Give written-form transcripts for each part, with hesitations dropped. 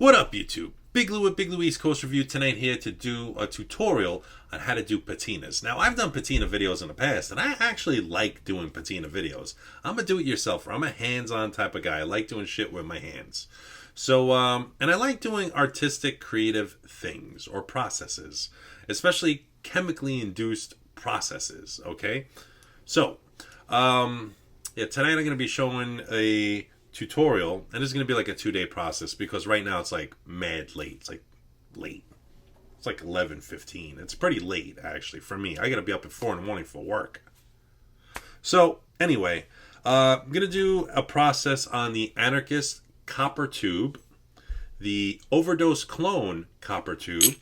What up, YouTube? Big Lou with Big Lou East Coast Review tonight, here to do a tutorial on how to do patinas. Now, I've done patina videos in the past, and I actually like doing patina videos. I'm a do-it-yourselfer. I'm a hands-on type of guy. I like doing shit with my hands. So, and I like doing artistic, creative things or processes, especially chemically induced processes, okay? So, yeah, tonight I'm going to be showing a tutorial, and it's going to be like a 2-day process because right now it's like mad late. It's like late. It's like 11:15. It's pretty late, actually, for me. I got to be up at 4 in the morning for work. So, anyway, I'm going to do a process on the Anarchist copper tube, the Overdose clone copper tube,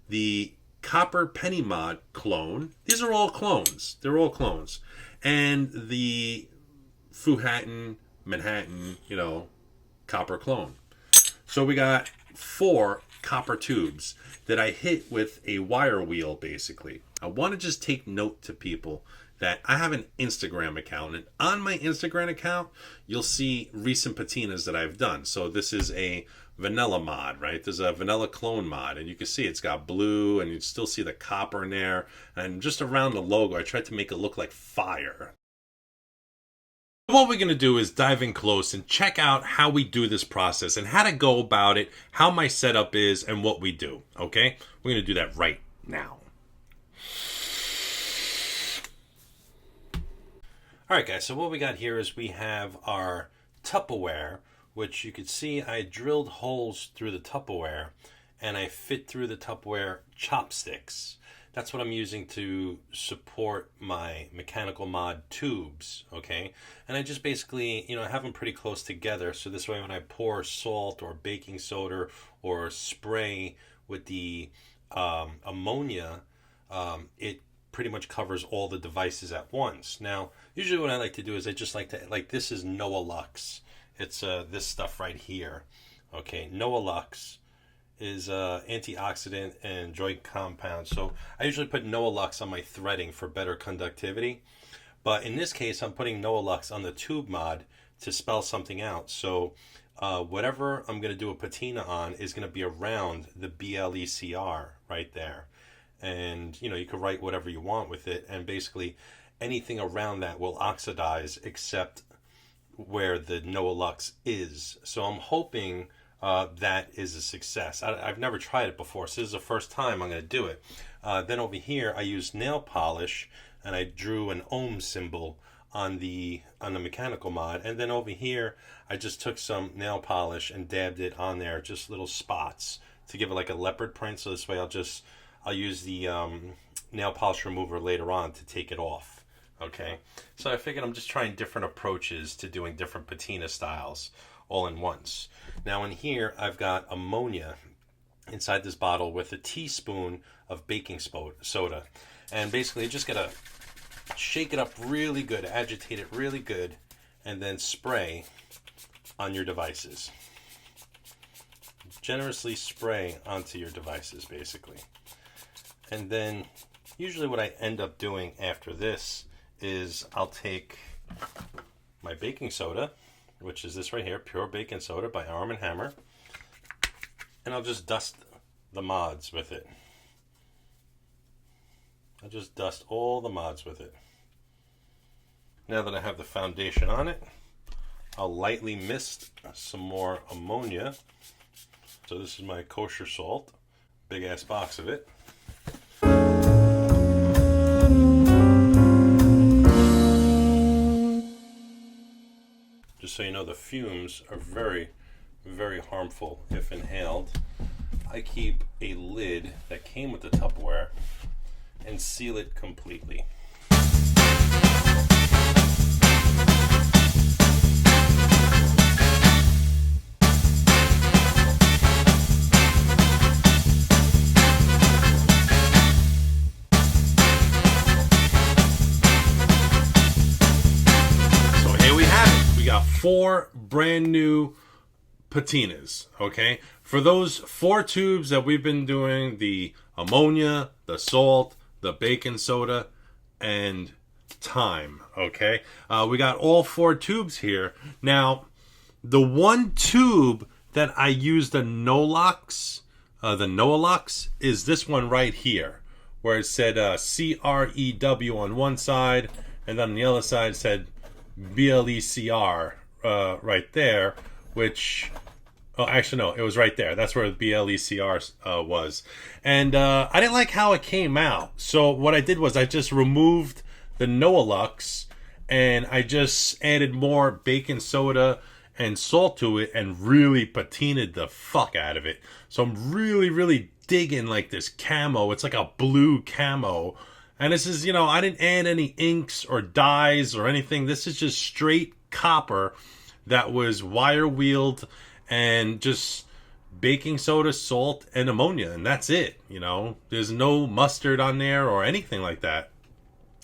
the copper penny mod clone. These are all clones. They're all clones. And the Manhattan, copper clone. So we got 4 copper tubes that I hit with a wire wheel, basically. I want to just take note to people that I have an Instagram account, and on my Instagram account, you'll see recent patinas that I've done. So this is a vanilla mod, right? There's a vanilla clone mod, and you can see it's got blue, and you still see the copper in there. And just around the logo, I tried to make it look like fire. What we're going to do is dive in close and check out how we do this process and how to go about it, how my setup is, and what we do, okay? We're going to do that right now. All right, guys, so what we got here is we have our Tupperware, which you can see I drilled holes through the Tupperware, and I fit through the Tupperware chopsticks. That's what I'm using to support my mechanical mod tubes, okay? And I just basically, have them pretty close together, so this way when I pour salt or baking soda or spray with the ammonia, it pretty much covers all the devices at once. Now, usually what I like to do is I just like to, this is Noah Lux. It's this stuff right here, okay? Noah Lux is antioxidant and joint compound. So I usually put Noah Lux on my threading for better conductivity. But in this case, I'm putting Noah Lux on the tube mod to spell something out. So whatever I'm going to do a patina on is going to be around the BLECR right there. And, you can write whatever you want with it. And basically anything around that will oxidize except where the Noah Lux is. So I'm hoping that is a success. I've never tried it before, so this is the first time I'm going to do it. Then over here, I used nail polish, and I drew an ohm symbol on the mechanical mod. And then over here, I just took some nail polish and dabbed it on there, just little spots to give it like a leopard print. So this way, I'll use the nail polish remover later on to take it off. Okay, so I figured I'm just trying different approaches to doing different patina styles all in once. Now in here, I've got ammonia inside this bottle with a teaspoon of baking soda. And basically, you just gotta shake it up really good, agitate it really good, and then spray on your devices. Generously spray onto your devices, basically. And then, usually what I end up doing after this is I'll take my baking soda, which is this right here, pure baking soda by Arm & Hammer, and I'll just dust the mods with it. I'll just dust all the mods with it. Now that I have the foundation on it, I'll lightly mist some more ammonia. So this is my kosher salt, big ass box of it. Just so you know, the fumes are very, very harmful if inhaled. I keep a lid that came with the Tupperware and seal it completely. So here we have it. We got 4 brand new patinas, okay? For those 4 tubes that we've been doing, the ammonia, the salt, the baking soda, and time, okay? We got all 4 tubes here. Now, the one tube that I used the Nolux, is this one right here, where it said CREW on one side, and then on the other side said BLECR right there, which... Oh, actually, no, it was right there. That's where the BLECR was. And I didn't like how it came out. So what I did was I just removed the Nolux, and I just added more baking soda and salt to it and really patinaed the fuck out of it. So I'm really, really digging like this camo. It's like a blue camo. And this is, I didn't add any inks or dyes or anything. This is just straight copper that was wire wheeled and just baking soda, salt, and ammonia. And that's it, There's no mustard on there or anything like that.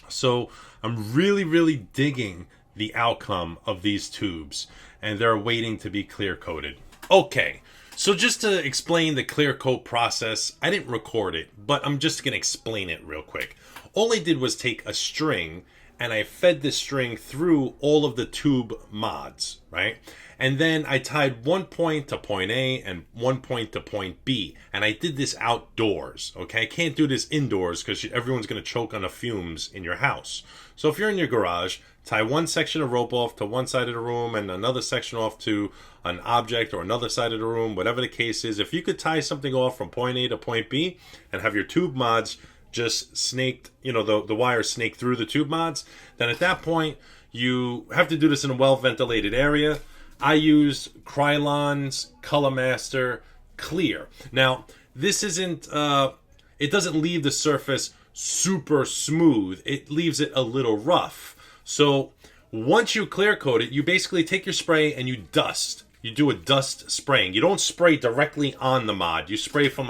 So I'm really, really digging the outcome of these tubes, and they're waiting to be clear coated. Okay, so just to explain the clear coat process, I didn't record it, but I'm just going to explain it real quick. All I did was take a string, and I fed this string through all of the tube mods, right? And then I tied one point to point A and one point to point B. And I did this outdoors, okay? I can't do this indoors because everyone's going to choke on the fumes in your house. So if you're in your garage, tie one section of rope off to one side of the room and another section off to an object or another side of the room, whatever the case is. If you could tie something off from point A to point B and have your tube mods just snaked, the wire snaked through the tube mods, then at that point, you have to do this in a well-ventilated area. I use Krylon's Colormaster Clear. Now, this isn't, it doesn't leave the surface super smooth. It leaves it a little rough. So once you clear coat it, you basically take your spray and you dust. You do a dust spraying. You don't spray directly on the mod. You spray from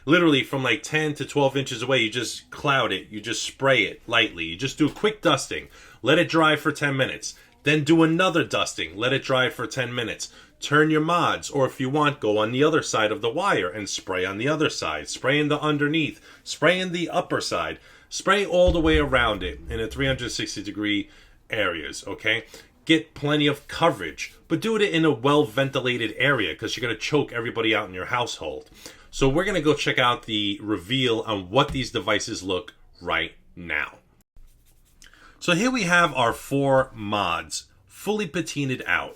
literally from 10 to 12 inches away. You just cloud it. You just spray it lightly. You just do a quick dusting. Let it dry for 10 minutes. Then do another dusting. Let it dry for 10 minutes. Turn your mods, or if you want, go on the other side of the wire and spray on the other side. Spray in the underneath. Spray in the upper side. Spray all the way around it in a 360-degree areas, okay? Get plenty of coverage, but do it in a well-ventilated area because you're going to choke everybody out in your household. So we're going to go check out the reveal on what these devices look right now. So here we have our 4 mods fully patinaed out.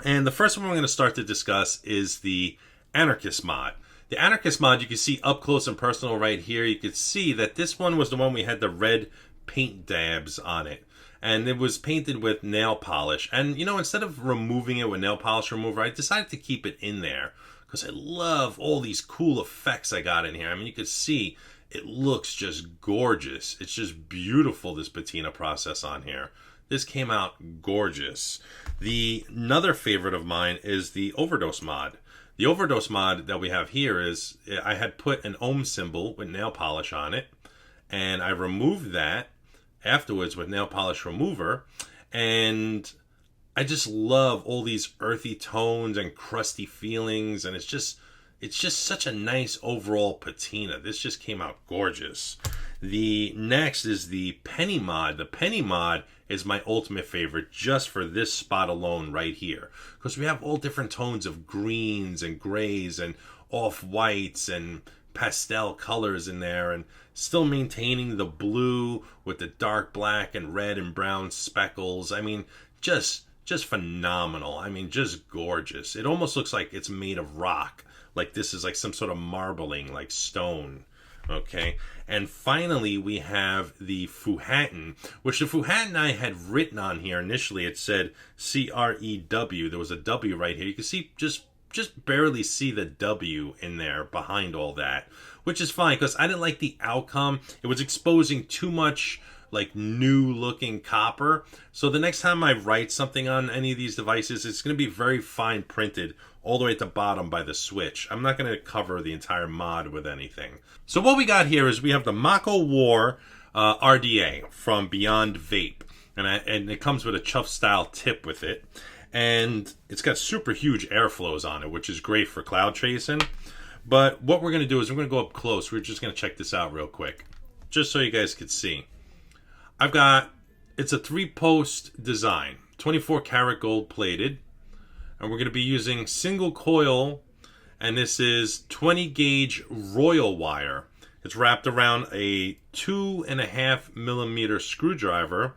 And the first one we're going to start to discuss is the Anarchist Mod. The Anarchist Mod, you can see up close and personal right here. You can see that this one was the one we had the red paint dabs on it. And it was painted with nail polish. And, instead of removing it with nail polish remover, I decided to keep it in there because I love all these cool effects I got in here. I mean, you can see it looks just gorgeous. It's just beautiful, this patina process on here. This came out gorgeous. Another favorite of mine is the Overdose Mod. The Overdose Mod that we have here is, I had put an ohm symbol with nail polish on it, and I removed that afterwards with nail polish remover, and I just love all these earthy tones and crusty feelings, and it's just such a nice overall patina. This just came out gorgeous. The next is the Penny Mod. The Penny Mod is my ultimate favorite just for this spot alone right here. Because we have all different tones of greens and grays and off-whites and pastel colors in there, and still maintaining the blue with the dark black and red and brown speckles. I mean, just phenomenal. I mean, just gorgeous. It almost looks like it's made of rock. Like this is like some sort of marbling, like stone. Okay, and finally we have the Fuhattan, which the Fuhattan I had written on here initially. It said CREW. There was a W right here. You can see just barely see the W in there behind all that, which is fine because I didn't like the outcome. It was exposing too much like new looking copper. So the next time I write something on any of these devices, it's going to be very fine printed all the way at the bottom by the switch. I'm not going to cover the entire mod with anything. So what we got here is we have the Mako War RDA from Beyond Vape. And it comes with a chuff style tip with it. And it's got super huge airflows on it, which is great for cloud tracing. But what we're going to do is we're going to go up close. We're just going to check this out real quick, just so you guys could see. It's a 3-post design, 24 karat gold plated. And we're going to be using single coil, and this is 20 gauge royal wire. It's wrapped around a 2.5 millimeter screwdriver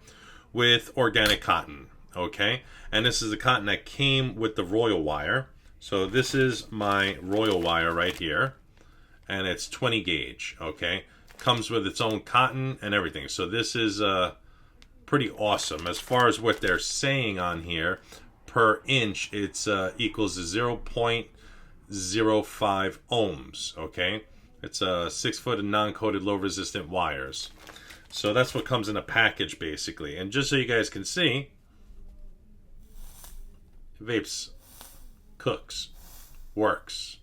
with organic cotton, okay? And this is the cotton that came with the royal wire. So this is my royal wire right here, and it's 20 gauge, okay? Comes with its own cotton and everything. So this is pretty awesome. As far as what they're saying on here, per inch, it's equals to 0.05 ohms, okay? It's 6 foot of non-coated low resistant wires. So that's what comes in a package basically. And just so you guys can see, vapes, cooks, works,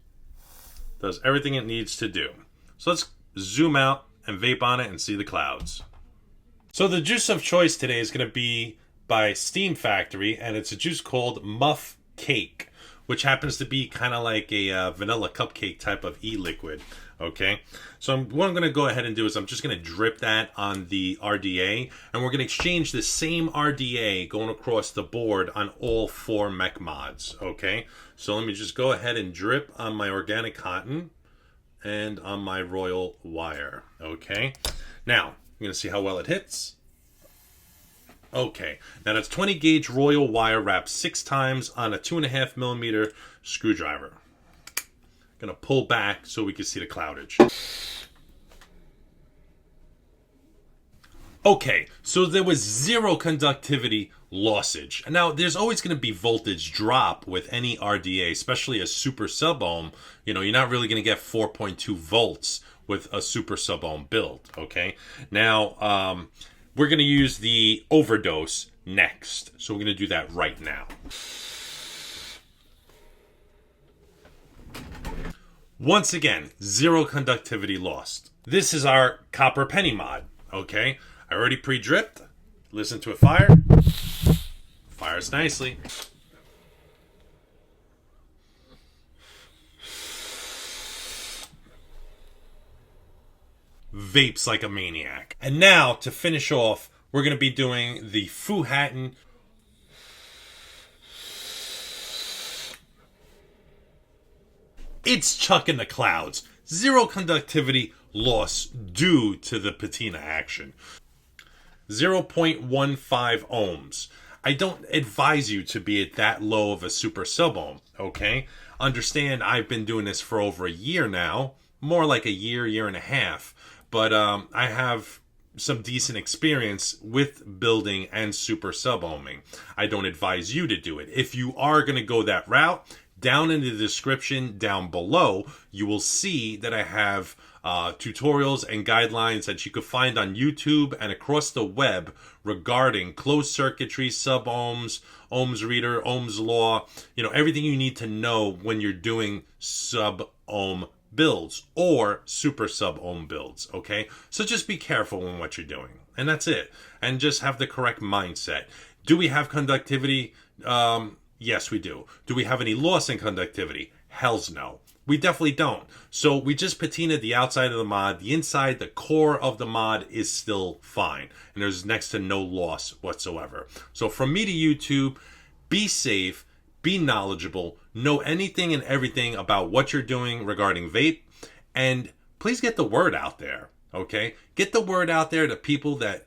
does everything it needs to do. So let's zoom out and vape on it and see the clouds. So the juice of choice today is going to be by Steam Factory, and it's a juice called Muff Cake, which happens to be kind of like a vanilla cupcake type of e-liquid, okay? So what I'm going to go ahead and do is I'm just going to drip that on the RDA, and we're going to exchange the same RDA going across the board on all 4 mech mods, okay? So let me just go ahead and drip on my organic cotton and on my royal wire, okay? Now, I'm going to see how well it hits. Okay, now that's 20 gauge royal wire wrapped 6 times on a 2.5 millimeter screwdriver. Gonna pull back so we can see the cloudage. Okay, so there was 0 conductivity lossage. Now, there's always going to be voltage drop with any RDA, especially a super sub-ohm. You know, you're not really going to get 4.2 volts with a super sub-ohm build, okay? Now, we're going to use the Overdose next. So we're going to do that right now. Once again, 0 conductivity lost. This is our copper penny mod, okay? I already pre-dripped. Listen to it fire. Fires nicely. Vapes like a maniac. And now, to finish off, we're going to be doing the Fuhattan. It's chucking the clouds. 0 conductivity loss due to the patina action. 0.15 ohms. I don't advise you to be at that low of a super sub-ohm, okay? Understand, I've been doing this for over a year now. More like a year and a half. But I have some decent experience with building and super sub-ohming. I don't advise you to do it. If you are going to go that route, down in the description down below, you will see that I have tutorials and guidelines that you could find on YouTube and across the web regarding closed circuitry, sub-ohms, ohms reader, ohms law, you know, everything you need to know when you're doing sub-ohm builds or super sub-ohm builds, okay? So just be careful in what you're doing. And that's it. And just have the correct mindset. Do we have conductivity? Yes, we do. Do we have any loss in conductivity? Hells no. We definitely don't. So we just patinaed the outside of the mod. The inside, the core of the mod is still fine. And there's next to no loss whatsoever. So from me to YouTube, be safe, be knowledgeable, know anything and everything about what you're doing regarding vape, and please get the word out there, okay? Get the word out there to people that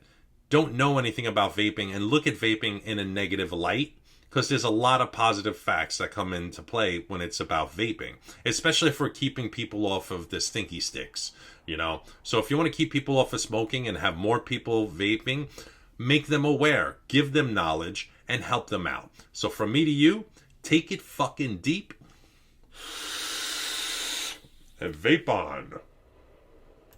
don't know anything about vaping and look at vaping in a negative light, because there's a lot of positive facts that come into play when it's about vaping, especially for keeping people off of the stinky sticks, you know? So if you want to keep people off of smoking and have more people vaping, make them aware, give them knowledge, and help them out. So from me to you, take it fucking deep and vape on.